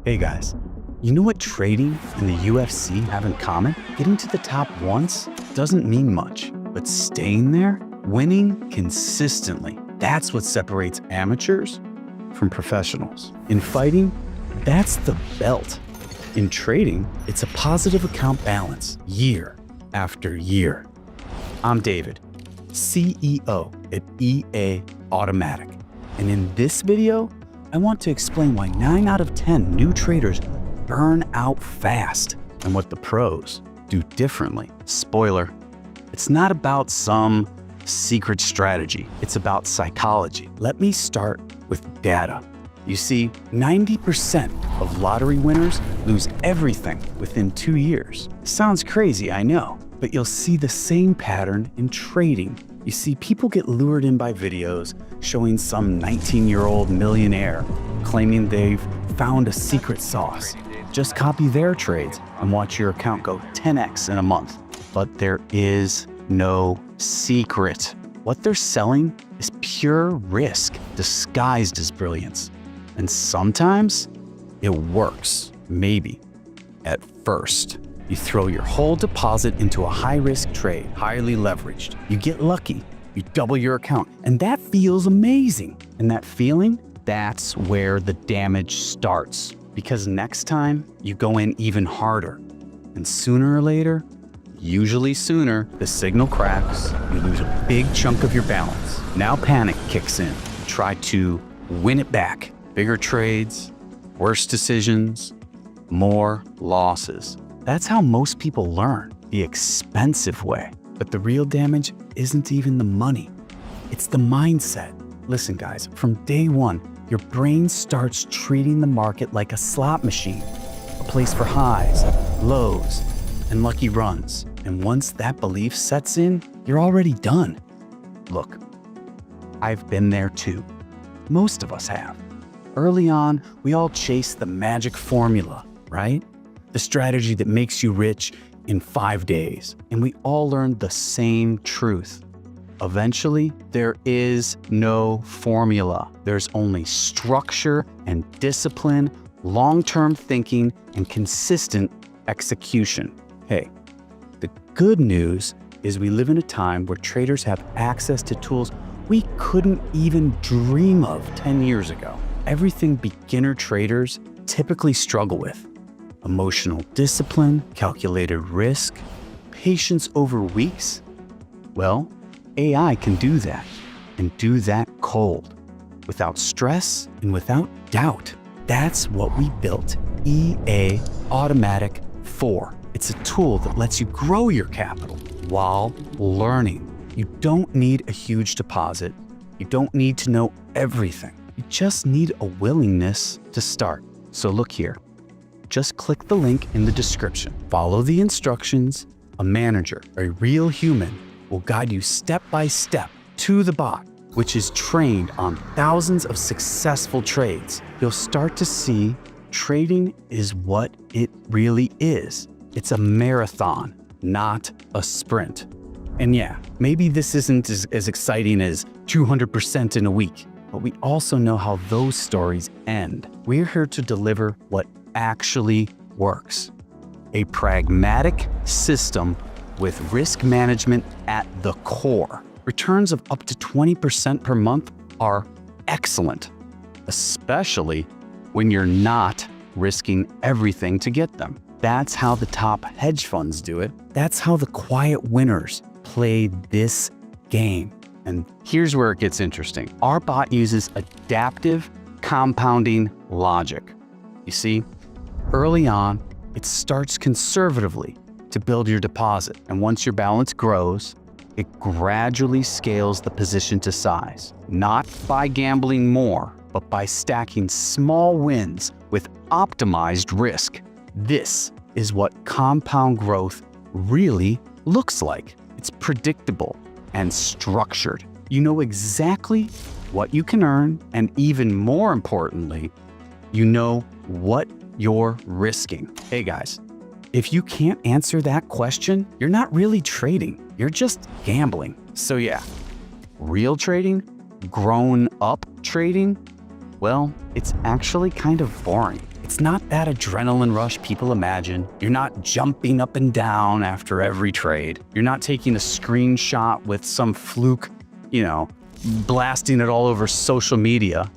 Hey guys, you know what trading and the UFC have in common? Getting to the top once doesn't mean much, but staying there, winning consistently, that's what separates amateurs from professionals. In fighting, that's the belt. In trading, it's a positive account balance year after year. I'm David, CEO at EA Automatic, and in this video, I want to explain why 9 out of 10 new traders burn out fast and what the pros do differently. Spoiler, it's not about some secret strategy. It's about psychology. Let me start with data. You see, 90% of lottery winners lose everything within 2 years. Sounds crazy, I know, but you'll see the same pattern in trading. You see, people get lured in by videos showing some 19-year-old millionaire claiming they've found a secret sauce. Just copy their trades and watch your account go 10x in a month. But there is no secret. What they're selling is pure risk disguised as brilliance. And sometimes it works, maybe, at first. You throw your whole deposit into a high-risk trade, highly leveraged. You get lucky, you double your account, and that feels amazing. And that feeling, that's where the damage starts. Because next time, you go in even harder. And sooner or later, usually sooner, the signal cracks, you lose a big chunk of your balance. Now panic kicks in. You try to win it back. Bigger trades, worse decisions, more losses. That's how most people learn, the expensive way. But the real damage isn't even the money. It's the mindset. Listen, guys, from day one, your brain starts treating the market like a slot machine, a place for highs, lows, and lucky runs. And once that belief sets in, you're already done. Look, I've been there too. Most of us have. Early on, we all chase the magic formula, right? The strategy that makes you rich in 5 days. And we all learned the same truth. Eventually, there is no formula. There's only structure and discipline, long-term thinking, and consistent execution. Hey, the good news is we live in a time where traders have access to tools we couldn't even dream of 10 years ago. Everything beginner traders typically struggle with: emotional discipline, calculated risk, patience over weeks. Well, AI can do that, and do that cold, without stress and without doubt. That's what we built EA Automatic for. It's a tool that lets you grow your capital while learning. You don't need a huge deposit. You don't need to know everything. You just need a willingness to start. So look here. Just click the link in the description. Follow the instructions. A manager, a real human, will guide you step by step to the bot, which is trained on thousands of successful trades. You'll start to see trading is what it really is. It's a marathon, not a sprint. And yeah, maybe this isn't as exciting as 200% in a week, but we also know how those stories end. We're here to deliver what actually works. A pragmatic system with risk management at the core. Returns of up to 20% per month are excellent, especially when you're not risking everything to get them. That's how the top hedge funds do it. That's how the quiet winners play this game. And here's where it gets interesting. Our bot uses adaptive compounding logic. You see, early on, it starts conservatively to build your deposit. And once your balance grows, it gradually scales the position to size. Not by gambling more, but by stacking small wins with optimized risk. This is what compound growth really looks like. It's predictable and structured. You know exactly what you can earn, and even more importantly, you know what you're risking. Hey guys, if you can't answer that question, you're not really trading, you're just gambling. So yeah, real trading, grown up trading, well, it's actually kind of boring. It's not that adrenaline rush people imagine. You're not jumping up and down after every trade. You're not taking a screenshot with some fluke, blasting it all over social media.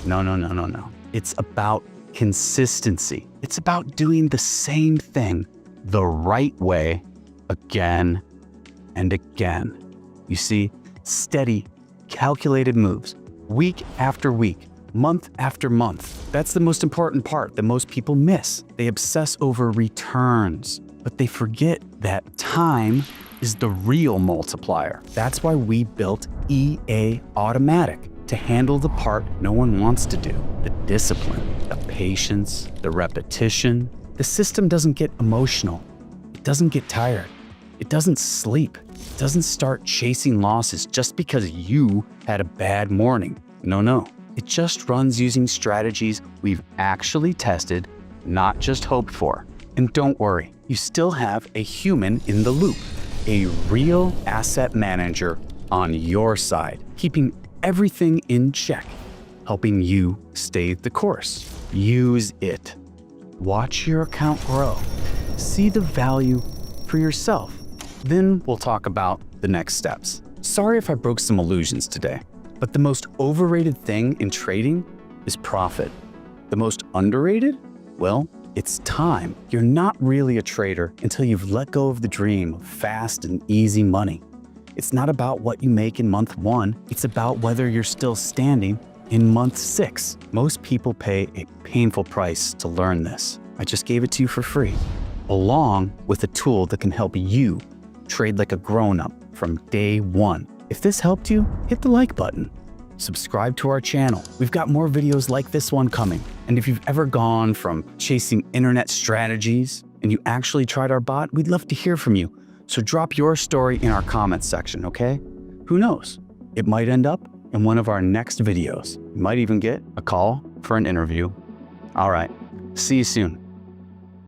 No. It's about consistency. It's about doing the same thing the right way again and again. You see, steady, calculated moves, week after week, month after month. That's the most important part that most people miss. They obsess over returns, but they forget that time is the real multiplier. That's why we built EA Automatic to handle the part no one wants to do, the discipline, the patience, the repetition. The system doesn't get emotional. It doesn't get tired. It doesn't sleep. It doesn't start chasing losses just because you had a bad morning. No. It just runs using strategies we've actually tested, not just hoped for. And don't worry, you still have a human in the loop, a real asset manager on your side, keeping everything in check, helping you stay the course. Use it. Watch your account grow. See the value for yourself. Then we'll talk about the next steps. Sorry if I broke some illusions today, but the most overrated thing in trading is profit. The most underrated? Well, it's time. You're not really a trader until you've let go of the dream of fast and easy money. It's not about what you make in month 1. It's about whether you're still standing in month 6. Most people pay a painful price to learn this. I just gave it to you for free, along with a tool that can help you trade like a grown-up from day 1. If this helped you, hit the like button. Subscribe to our channel. We've got more videos like this one coming. And if you've ever gone from chasing internet strategies and you actually tried our bot, we'd love to hear from you. So drop your story in our comments section, okay? Who knows? It might end up in one of our next videos. You might even get a call for an interview. All right, see you soon.